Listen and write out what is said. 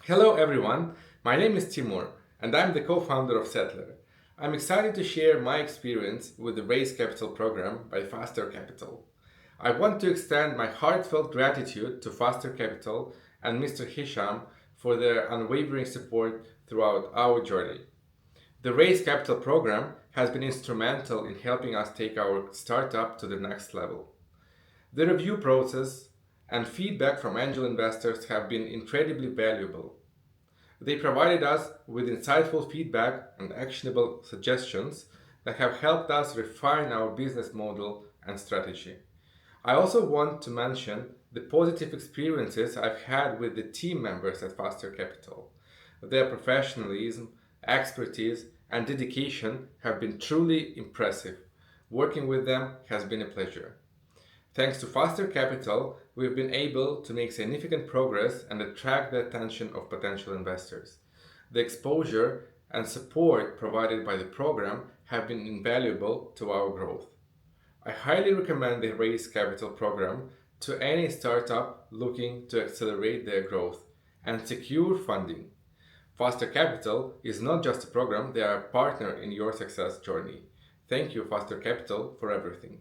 Hello everyone, my name is Timur and I'm the co-founder of Settler. I'm excited to share my experience with the Raise Capital program by Faster Capital. I want to extend my heartfelt gratitude to Faster Capital and Mr. Hisham for their unwavering support throughout our journey. The Raise Capital program has been instrumental in helping us take our startup to the next level. The review process and feedback from angel investors have been incredibly valuable. They provided us with insightful feedback and actionable suggestions that have helped us refine our business model and strategy. I also want to mention the positive experiences I've had with the team members at Faster Capital. Their professionalism, expertise, and dedication have been truly impressive. Working with them has been a pleasure. Thanks to Faster Capital, we've been able to make significant progress and attract the attention of potential investors. The exposure and support provided by the program have been invaluable to our growth. I highly recommend the Raise Capital program to any startup looking to accelerate their growth and secure funding. Faster Capital is not just a program, they are a partner in your success journey. Thank you, Faster Capital, for everything.